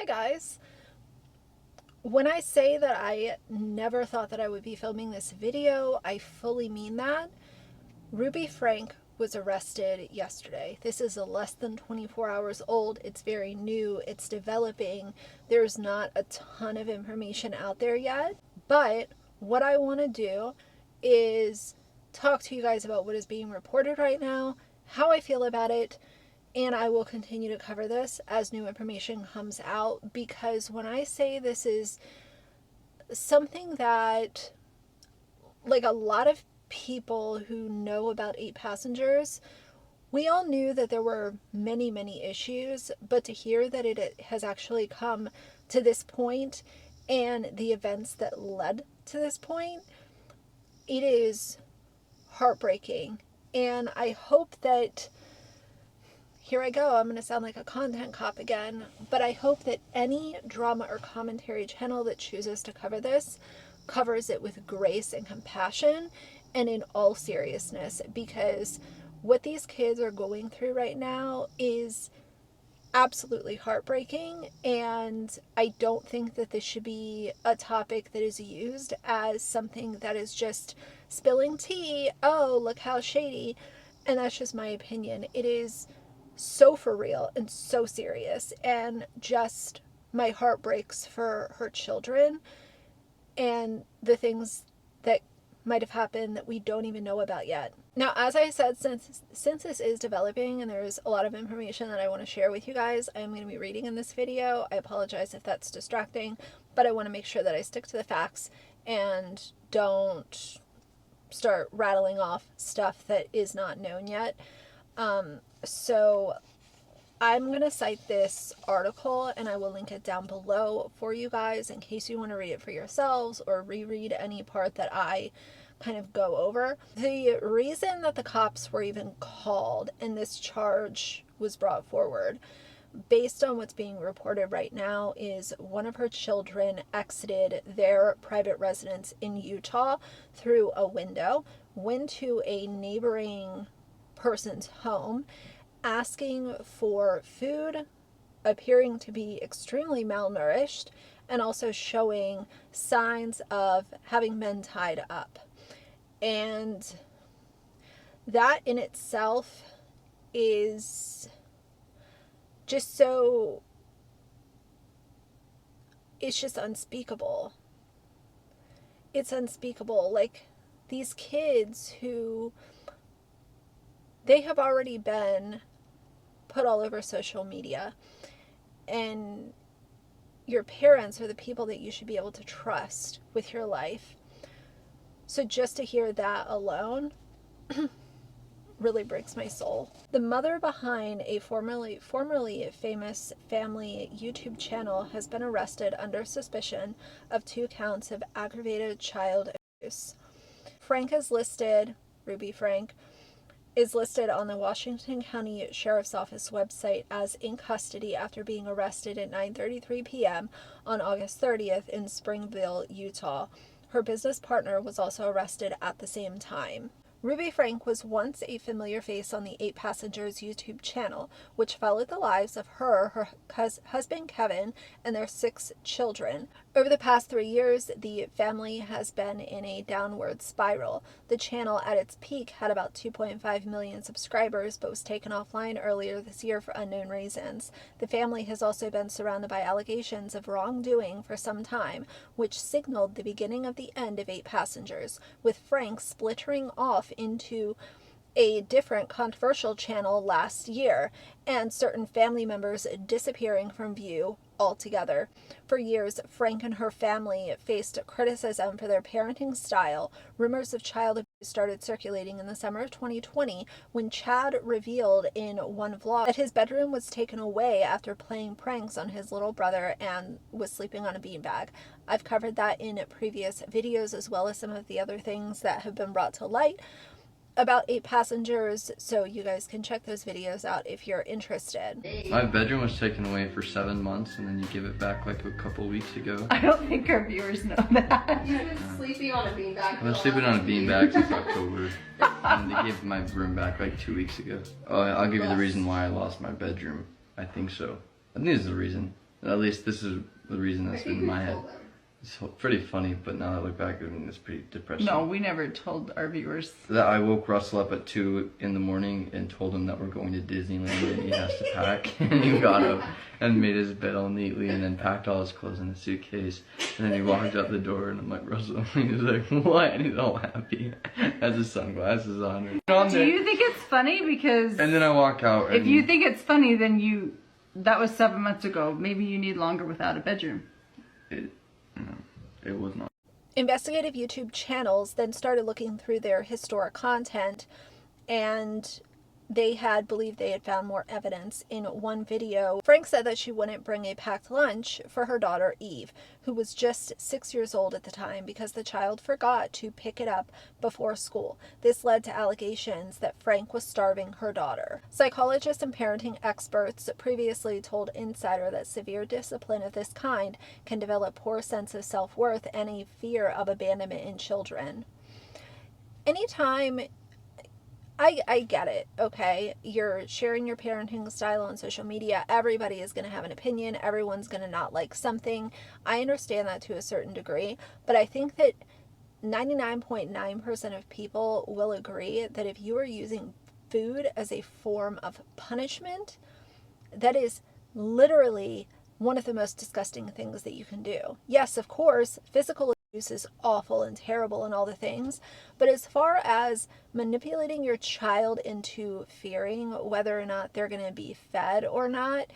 Hi guys. When I say that I never thought that I would be filming this video, I fully mean that. Ruby Franke was arrested yesterday. This is less than 24 hours old. It's very new. It's developing. There's not a ton of information out there yet. But what I want to do is talk to you guys about what is being reported right now, how I feel about it, and I will continue to cover this as new information comes out, because when I say this is something that, like, a lot of people who know about 8 Passengers, we all knew that there were many issues, but to hear that it has actually come to this point and the events that led to this point, it is heartbreaking. And I hope that, here I go, I'm going to sound like a content cop again, but I hope that any drama or commentary channel that chooses to cover this covers it with grace and compassion and in all seriousness, because what these kids are going through right now is absolutely heartbreaking, and I don't think that this should be a topic that is used as something that is just spilling tea, oh, look how shady, and that's just my opinion. It is so for real and so serious, and just my heart breaks for her children and the things that might have happened that we don't even know about yet. Now, as I said, since this is developing and there's a lot of information that I want to share with you guys, I'm going to be reading in this video. I apologize if that's distracting, but I want to make sure that I stick to the facts and don't start rattling off stuff that is not known yet. So I'm going to cite this article and I will link it down below for you guys in case you want to read it for yourselves or reread any part that I kind of go over. The reason that the cops were even called and this charge was brought forward, based on what's being reported right now, is one of her children exited their private residence in Utah through a window, went to a neighboring person's home, asking for food, appearing to be extremely malnourished, and also showing signs of having been tied up. And that in itself is just so, it's just unspeakable. It's unspeakable. Like, these kids who, they have already been put all over social media, and your parents are the people that you should be able to trust with your life. So just to hear that alone really breaks my soul. The mother behind a formerly famous family YouTube channel has been arrested under suspicion of 2 counts of aggravated child abuse. Franke is listed, Ruby Franke, is listed on the Washington County Sheriff's Office website as in custody after being arrested at 9:33 p.m. on August 30th in Springville, Utah. Her business partner was also arrested at the same time. Ruby Franke was once a familiar face on the 8 Passengers YouTube channel, which followed the lives of her husband Kevin, and their 6 children. Over the past 3 years, the family has been in a downward spiral. The channel at its peak had about 2.5 million subscribers, but was taken offline earlier this year for unknown reasons. The family has also been surrounded by allegations of wrongdoing for some time, which signaled the beginning of the end of 8 Passengers, with Franke splintering off into a different controversial channel last year, and certain family members disappearing from view altogether. For years, Franke and her family faced criticism for their parenting style. Rumors of child abuse started circulating in the summer of 2020 when Chad revealed in one vlog that his bedroom was taken away after playing pranks on his little brother and was sleeping on a beanbag. I've covered that in previous videos, as well as some of the other things that have been brought to light about 8 Passengers, so you guys can check those videos out if you're interested. My bedroom was taken away for 7 months, and then you give it back like a couple weeks ago. I don't think our viewers know that. You've been sleeping on a beanbag. I've been sleeping on a beanbag since October, and they gave my room back like 2 weeks ago. Oh, I'll give you the reason why I lost my bedroom. I think so. I think this is the reason. At least this is the reason that's I been think in we my head. told them. It's pretty funny, but now that I look back, I mean, it's pretty depressing. No, we never told our viewers. That I woke Russell up at 2 in the morning and told him that we're going to Disneyland and he has to pack. And he got up and made his bed all neatly and then packed all his clothes in a suitcase. And then he walked out the door and I'm like, Russell, he's like, what? And he's all happy. Has his sunglasses on. Do you think it's funny? Because And then I walk out. And if you think it's funny, then that was 7 months ago. Maybe you need longer without a bedroom. It was not. Investigative YouTube channels then started looking through their historic content, and they had believed they had found more evidence. In one video, Frank said that she wouldn't bring a packed lunch for her daughter Eve, who was just 6 years old at the time, because the child forgot to pick it up before school. This led to allegations that Frank was starving her daughter. Psychologists and parenting experts previously told Insider that severe discipline of this kind can develop poor sense of self-worth and a fear of abandonment in children. Anytime I get it, okay? You're sharing your parenting style on social media. Everybody is going to have an opinion. Everyone's going to not like something. I understand that to a certain degree, but I think that 99.9% of people will agree that if you are using food as a form of punishment, that is literally one of the most disgusting things that you can do. Yes, of course, physical abuse is awful and terrible and all the things, but as far as manipulating your child into fearing whether or not they're going to be fed or not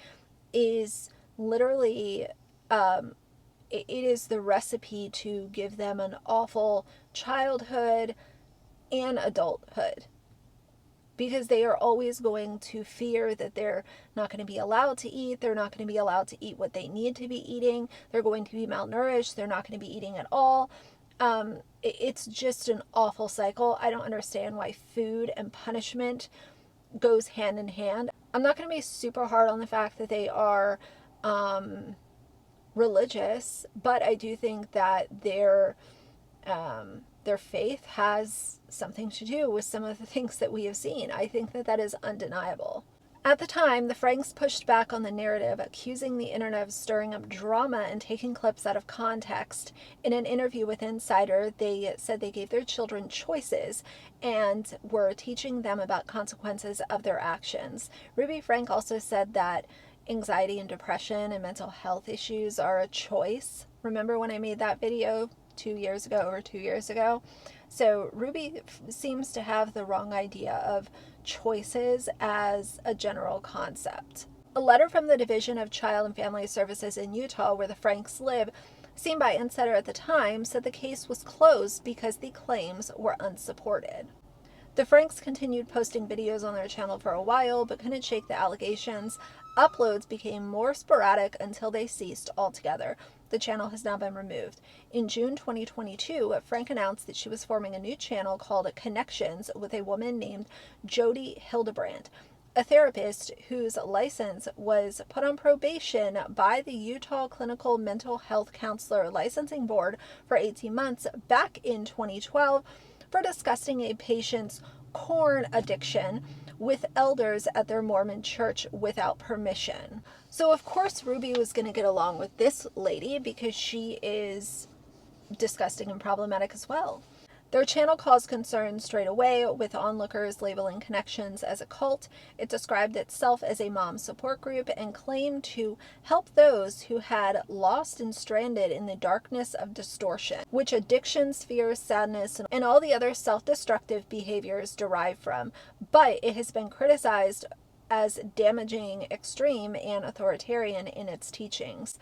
is literally it is the recipe to give them an awful childhood and adulthood, because they are always going to fear that they're not going to be allowed to eat. They're not going to be allowed to eat what they need to be eating. They're going to be malnourished. They're not going to be eating at all. It's just an awful cycle. I don't understand why food and punishment goes hand in hand. I'm not going to be super hard on the fact that they are religious, but I do think that their faith has something to do with some of the things that we have seen. I think that that is undeniable. At the time, the Franks pushed back on the narrative, accusing the internet of stirring up drama and taking clips out of context. In an interview with Insider, they said they gave their children choices and were teaching them about consequences of their actions. Ruby Frank also said that anxiety and depression and mental health issues are a choice. Remember when I made that video 2 years ago, over 2 years ago? So Ruby seems to have the wrong idea of choices as a general concept. A letter from the Division of Child and Family Services in Utah, where the Franks live, seen by Insider at the time, said the case was closed because the claims were unsupported. The Franks continued posting videos on their channel for a while, but couldn't shake the allegations. Uploads became more sporadic until they ceased altogether. The channel has now been removed. In June 2022, Frank announced that she was forming a new channel called Connections with a woman named Jody Hildebrandt, a therapist whose license was put on probation by the Utah Clinical Mental Health Counselor Licensing Board for 18 months back in 2012 for discussing a patient's corn addiction with elders at their Mormon church without permission. So of course Ruby was going to get along with this lady because she is disgusting and problematic as well. Their channel caused concern straight away, with onlookers labeling Connections as a cult. It described itself as a mom support group and claimed to help those who had lost and stranded in the darkness of distortion, which addictions, fears, sadness, and all the other self-destructive behaviors derive from. But it has been criticized as damaging, extreme, and authoritarian in its teachings.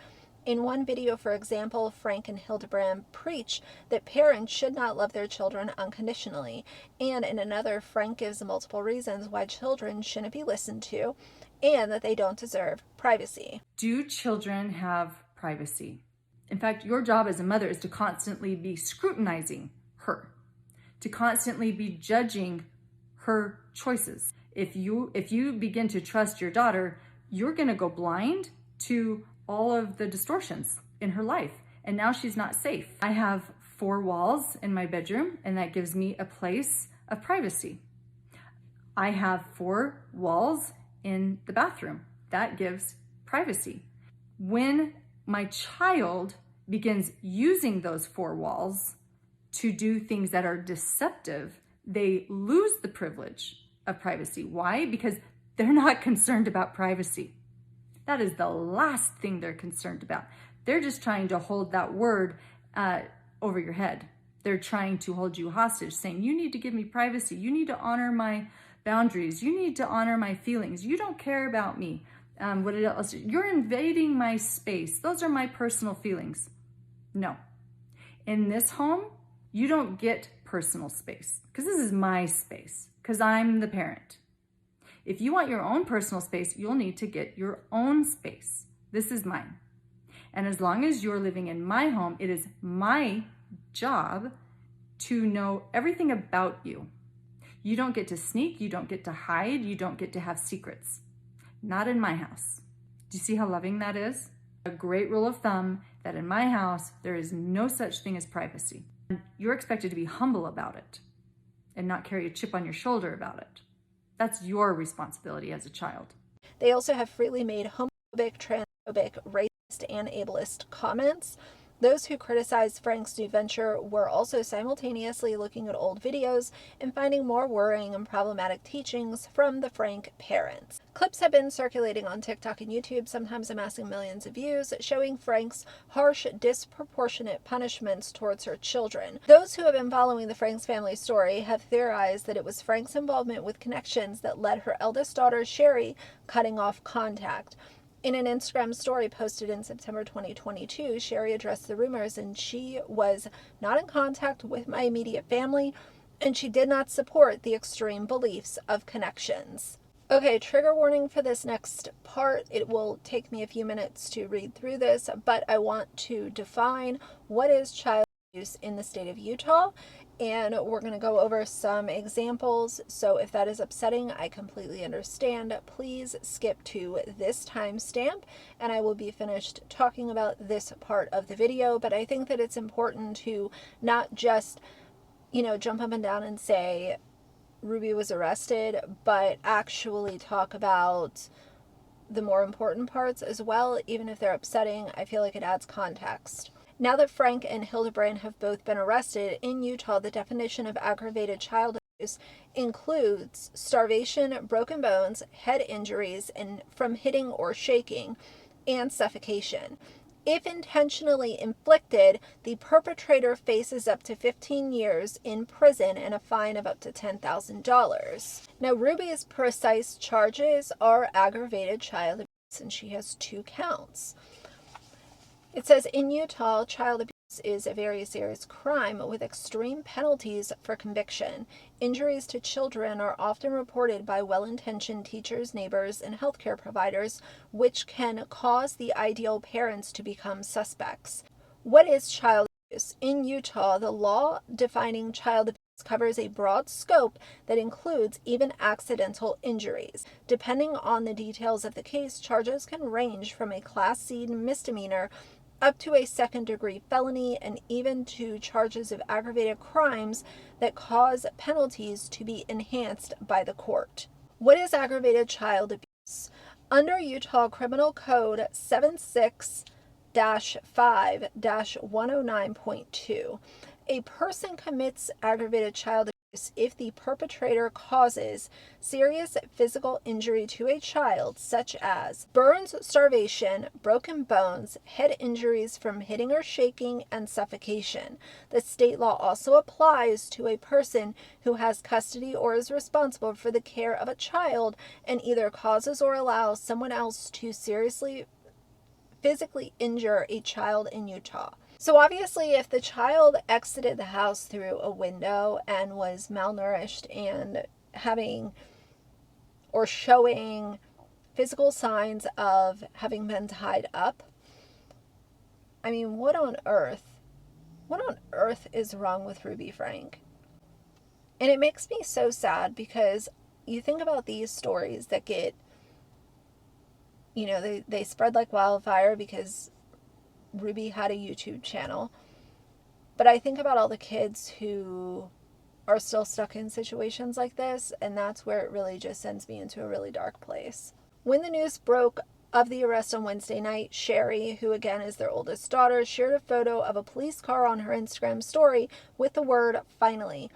In one video, for example, Frank and Hildebrandt preach that parents should not love their children unconditionally, and in another, Frank gives multiple reasons why children shouldn't be listened to and that they don't deserve privacy. Do children have privacy? In fact, your job as a mother is to constantly be scrutinizing her, to constantly be judging her choices. If you begin to trust your daughter, you're going to go blind to all of the distortions in her life. And now she's not safe. I have 4 walls in my bedroom, and that gives me a place of privacy. I have 4 walls in the bathroom. That gives privacy. When my child begins using those four walls to do things that are deceptive, they lose the privilege of privacy. Why? Because they're not concerned about privacy. That is the last thing they're concerned about. They're just trying to hold that word over your head. They're trying to hold you hostage, saying, you need to give me privacy. You need to honor my boundaries. You need to honor my feelings. You don't care about me. What else? You're invading my space. Those are my personal feelings. No. In this home, you don't get personal space because this is my space because I'm the parent. If you want your own personal space, you'll need to get your own space. This is mine. And as long as you're living in my home, it is my job to know everything about you. You don't get to sneak, you don't get to hide, you don't get to have secrets. Not in my house. Do you see how loving that is? A great rule of thumb that in my house, there is no such thing as privacy. You're expected to be humble about it and not carry a chip on your shoulder about it. That's your responsibility as a child. They also have freely made homophobic, transphobic, racist, and ableist comments. Those who criticized Frank's new venture were also simultaneously looking at old videos and finding more worrying and problematic teachings from the Frank parents. Clips have been circulating on TikTok and YouTube, sometimes amassing millions of views, showing Frank's harsh, disproportionate punishments towards her children. Those who have been following the Franks family story have theorized that it was Frank's involvement with connections that led her eldest daughter, Sherry, cutting off contact. In an Instagram story posted in September 2022, Sherry addressed the rumors, and she was not in contact with my immediate family, and she did not support the extreme beliefs of connections. Okay, trigger warning for this next part. It will take me a few minutes to read through this, but I want to define what is child abuse in the state of Utah, and we're going to go over some examples. So if that is upsetting, I completely understand. Please skip to this timestamp and I will be finished talking about this part of the video. But I think that it's important to not just, jump up and down and say Ruby was arrested, but actually talk about the more important parts as well. Even if they're upsetting, I feel like it adds context. Now that Frank and Hildebrand have both been arrested, in Utah, the definition of aggravated child abuse includes starvation, broken bones, head injuries, and from hitting or shaking, and suffocation. If intentionally inflicted, the perpetrator faces up to 15 years in prison and a fine of up to $10,000. Now, Ruby's precise charges are aggravated child abuse, and she has 2 counts. It says, in Utah, child abuse is a very serious crime with extreme penalties for conviction. Injuries to children are often reported by well-intentioned teachers, neighbors, and healthcare providers, which can cause the ideal parents to become suspects. What is child abuse? In Utah, the law defining child abuse covers a broad scope that includes even accidental injuries. Depending on the details of the case, charges can range from a Class C misdemeanor up to a second-degree felony, and even to charges of aggravated crimes that cause penalties to be enhanced by the court. What is aggravated child abuse? Under Utah Criminal Code 76-5-109.2, a person commits aggravated child abuse if the perpetrator causes serious physical injury to a child, such as burns, starvation, broken bones, head injuries from hitting or shaking, and suffocation. The state law also applies to a person who has custody or is responsible for the care of a child and either causes or allows someone else to seriously physically injure a child in Utah. So obviously, if the child exited the house through a window and was malnourished and having or showing physical signs of having been tied up, I mean, what on earth is wrong with Ruby Frank? And it makes me so sad because you think about these stories that get, they spread like wildfire because Ruby had a YouTube channel. But I think about all the kids who are still stuck in situations like this, and that's where it really just sends me into a really dark place. When the news broke of the arrest on Wednesday night, Sherry, who again is their oldest daughter, shared a photo of a police car on her Instagram story with the word "finally."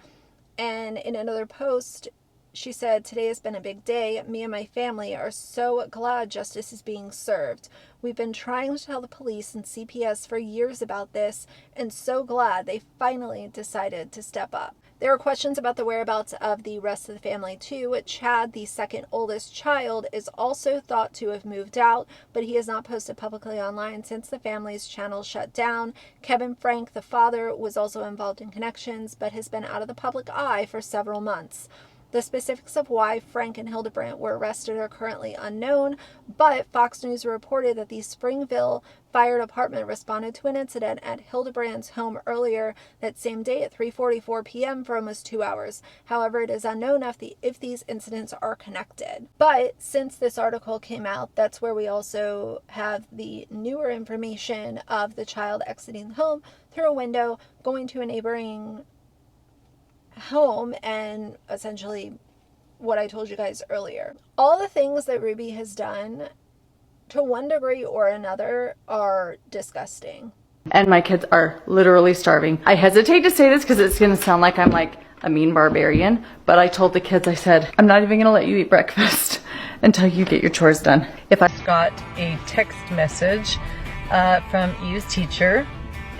And in another post, she said, "Today has been a big day. Me and my family are so glad justice is being served. We've been trying to tell the police and CPS for years about this, and so glad they finally decided to step up." There are questions about the whereabouts of the rest of the family too. Chad, the second oldest child, is also thought to have moved out, but he has not posted publicly online since the family's channel shut down. Kevin Frank, the father, was also involved in connections, but has been out of the public eye for several months. The specifics of why Frank and Hildebrandt were arrested are currently unknown, but Fox News reported that the Springville Fire Department responded to an incident at Hildebrandt's home earlier that same day at 3:44 p.m. for almost 2 hours. However, it is unknown if these incidents are connected. But since this article came out, that's where we also have the newer information of the child exiting the home through a window, going to a neighboring home, and essentially what I told you guys earlier. All the things that Ruby has done, to one degree or another, are disgusting. And my kids are literally starving. I hesitate to say this because it's going to sound like I'm like a mean barbarian, but I told the kids, I said, I'm not even going to let you eat breakfast until you get your chores done. If I got a text message from Eve's teacher,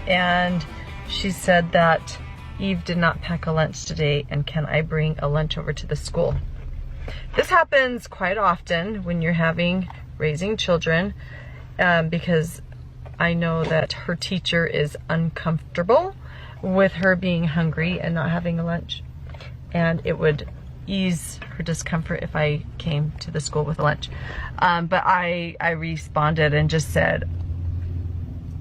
and she said that Eve did not pack a lunch today, and can I bring a lunch over to the school? This happens quite often when you're raising children, because I know that her teacher is uncomfortable with her being hungry and not having a lunch, and it would ease her discomfort if I came to the school with a lunch. But I responded and just said,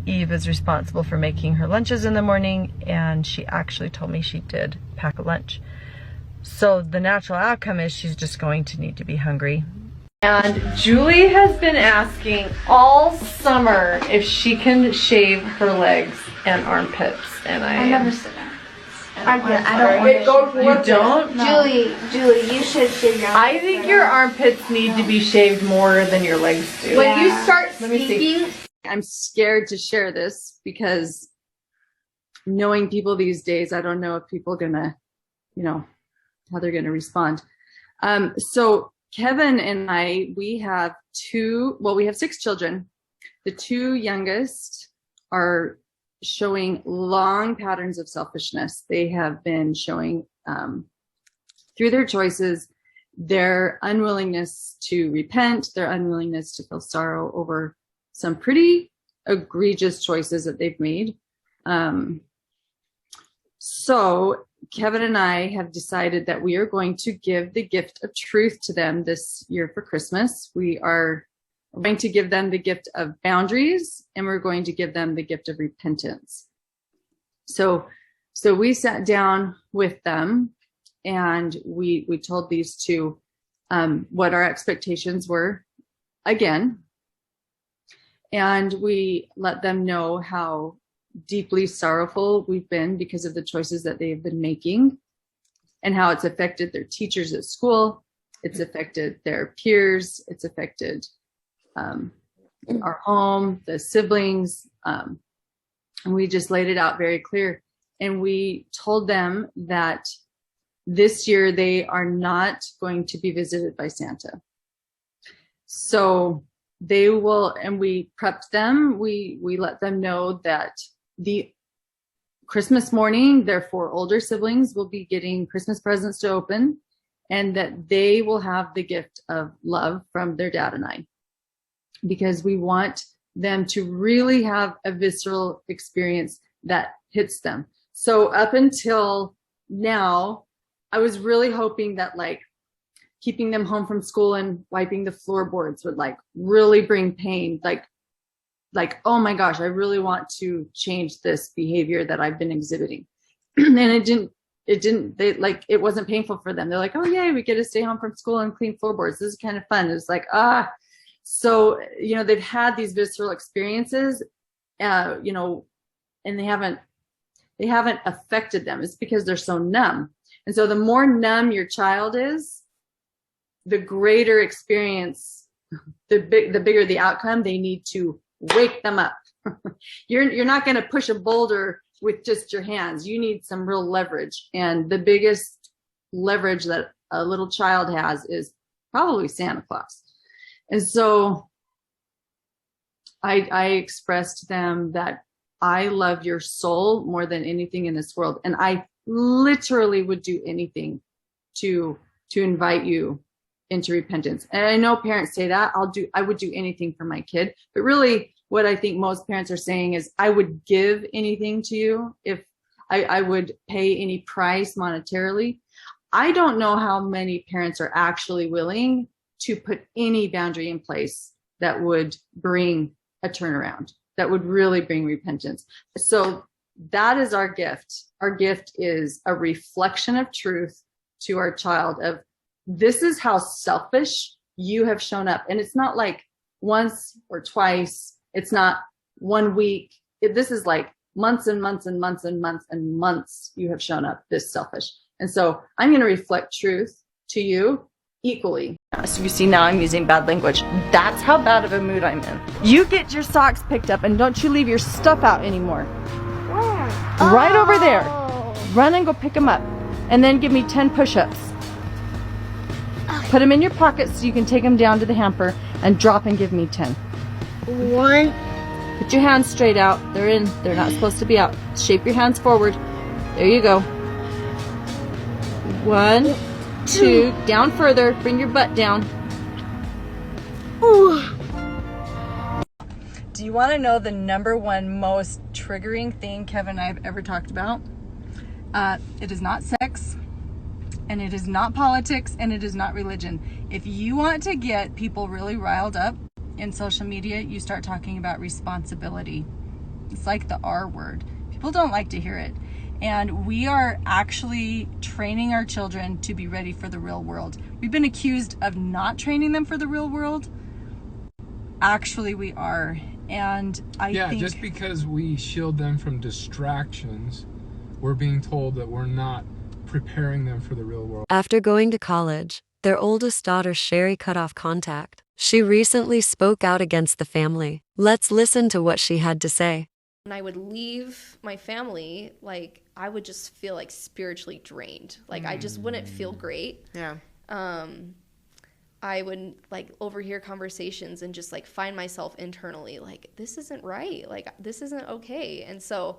Eve is responsible for making her lunches in the morning, and she actually told me she did pack a lunch. So the natural outcome is she's just going to need to be hungry. And Julie has been asking all summer if she can shave her legs and armpits, and I never said that. I don't want to. You don't? No. Julie, you should shave your armpits. I think your armpits need to be shaved more than your legs do. When you start Let me see. speaking, I'm scared to share this because knowing people these days, I don't know if people are gonna, how they're gonna respond. So Kevin and I, we have 6 children. The 2 youngest are showing long patterns of selfishness. They have been showing, through their choices, their unwillingness to repent, their unwillingness to feel sorrow over some pretty egregious choices that they've made. So Kevin and I have decided that we are going to give the gift of truth to them this year for Christmas. We are going to give them the gift of boundaries, and we're going to give them the gift of repentance. So we sat down with them, and we told these 2 what our expectations were again. And we let them know how deeply sorrowful we've been because of the choices that they have been making, and how it's affected their teachers at school. It's affected their peers. It's affected our home, the siblings. And we just laid it out very clear. And we told them that this year they are not going to be visited by Santa. So they will, and we prepped them. We let them know that the Christmas morning, their 4 older siblings will be getting Christmas presents to open, and that they will have the gift of love from their dad and I, because we want them to really have a visceral experience that hits them. So up until now, I was really hoping that keeping them home from school and wiping the floorboards would really bring pain. Oh my gosh, I really want to change this behavior that I've been exhibiting. And it wasn't painful for them. They're like, oh yay, we get to stay home from school and clean floorboards. This is kind of fun. It's so, they've had these visceral experiences, and they haven't affected them. It's because they're so numb. And so the more numb your child is, the greater experience the bigger the outcome, they need to wake them up. You're not going to push a boulder with just your hands. You need some real leverage. And the biggest leverage that a little child has is probably Santa Claus. And so I expressed to them that I love your soul more than anything in this world. And I literally would do anything to invite you into repentance. And I know parents say that. I would do anything for my kid. But really what I think most parents are saying is I would give anything to you if I would pay any price monetarily. I don't know how many parents are actually willing to put any boundary in place that would bring a turnaround, that would really bring repentance. So that is our gift. Our gift is a reflection of truth to our child of this is how selfish you have shown up. And it's not like once or twice. It's not 1 week. This is like months and months and months and months and months you have shown up this selfish. And so I'm going to reflect truth to you equally. So you see, now I'm using bad language. That's how bad of a mood I'm in. You get your socks picked up and don't you leave your stuff out anymore. Where? Right over there. Run and go pick them up. And then give me 10 push-ups. Put them in your pockets so you can take them down to the hamper and drop and give me 10. 1. Put your hands straight out. They're in. They're not supposed to be out. Shape your hands forward. There you go. 1, 2. Down further. Bring your butt down. Ooh. Do you want to know the #1 most triggering thing Kevin and I have ever talked about? It is not sex, and it is not politics, and it is not religion. If you want to get people really riled up in social media, you start talking about responsibility. It's like the R word. People don't like to hear it. And we are actually training our children to be ready for the real world. We've been accused of not training them for the real world. Actually, we are. And I think just because we shield them from distractions, we're being told that we're not preparing them for the real world. After going to college, their oldest daughter Sherry cut off contact. She recently spoke out against the family. Let's listen to what she had to say. When I would leave my family, like, I would just feel like spiritually drained. Like, I just wouldn't feel great. Yeah. I would like overhear conversations and just like find myself internally like, this isn't right. Like, this isn't okay. And so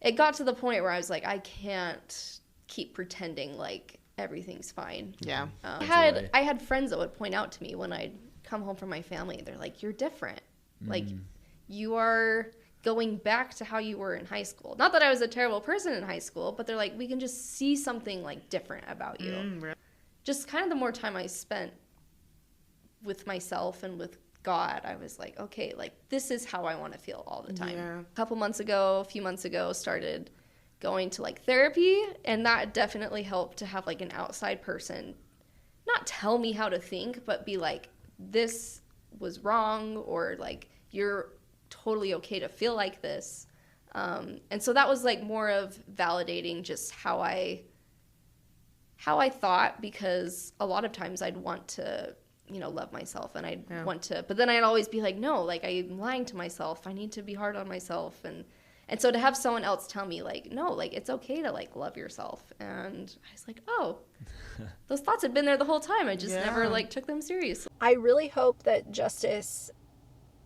it got to the point where I was like, I can't keep pretending like everything's fine. Yeah. I had friends that would point out to me when I'd come home from my family. They're like, you're different. Like, you are going back to how you were in high school. Not that I was a terrible person in high school, but they're like, we can just see something like different about you. Just kind of the more time I spent with myself and with God, I was like, okay, like, this is how I want to feel all the time. Yeah. A few months ago, started going to like therapy, and that definitely helped to have like an outside person not tell me how to think, but be like, this was wrong, or like, you're totally okay to feel like this. And so that was like more of validating just how I thought, because a lot of times I'd want to, love myself, and I'd want to, but then I'd always be like, no, like, I'm lying to myself. I need to be hard on myself. And so to have someone else tell me like, no, like, it's okay to like love yourself. And I was like, oh, those thoughts had been there the whole time. I just never like took them seriously. I really hope that justice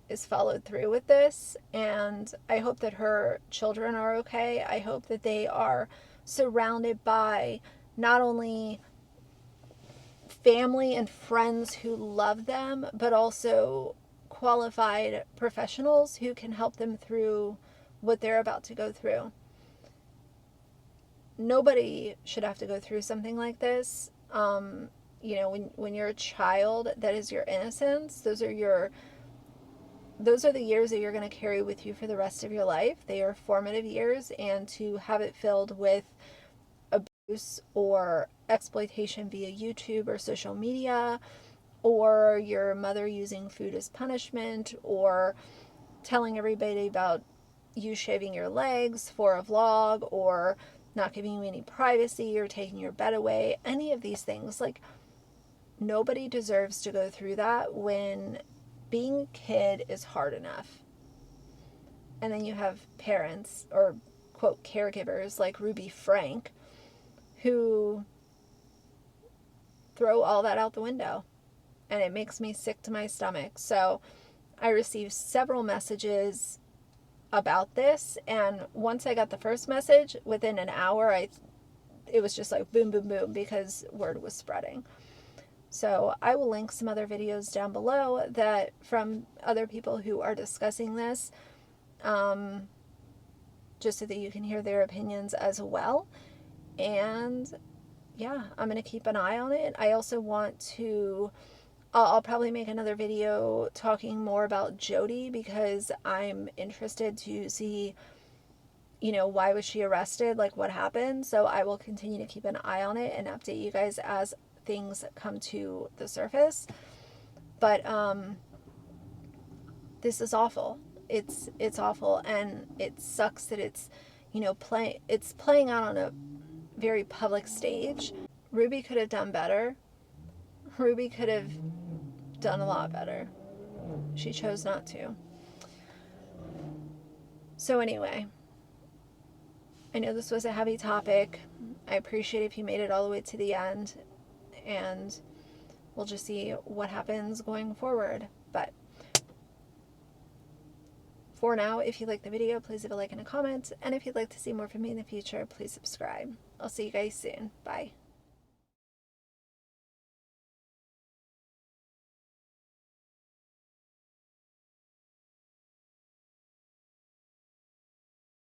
is followed through with this, and I hope that her children are okay. I hope that they are surrounded by not only family and friends who love them, but also qualified professionals who can help them through what they're about to go through. Nobody should have to go through something like this. When you're a child, that is your innocence. Those are the years that you're going to carry with you for the rest of your life. They are formative years, and to have it filled with abuse or exploitation via YouTube or social media, or your mother using food as punishment, or telling everybody about you shaving your legs for a vlog, or not giving you any privacy, or taking your bed away, any of these things, like, nobody deserves to go through that when being a kid is hard enough. And then you have parents or quote caregivers like Ruby Frank who throw all that out the window. And it makes me sick to my stomach. So I received several messages about this, and once I got the first message, within an hour it was just like boom boom boom because word was spreading. So I will link some other videos down below that from other people who are discussing this, just so that you can hear their opinions as well. And yeah, I'm going to keep an eye on it. I also want to, I'll probably make another video talking more about Jody because I'm interested to see, you know, why was she arrested? Like what happened? So I will continue to keep an eye on it and update you guys as things come to the surface. But this is awful. It's awful, and it sucks that it's, you know, playing out on a very public stage. Ruby could have done better. Ruby could have done a lot better. She chose not to. So anyway, I know this was a heavy topic. I appreciate if you made it all the way to the end, and we'll just see what happens going forward. But for now, if you like the video, please leave a like and a comment. And if you'd like to see more from me in the future, please subscribe. I'll see you guys soon. Bye.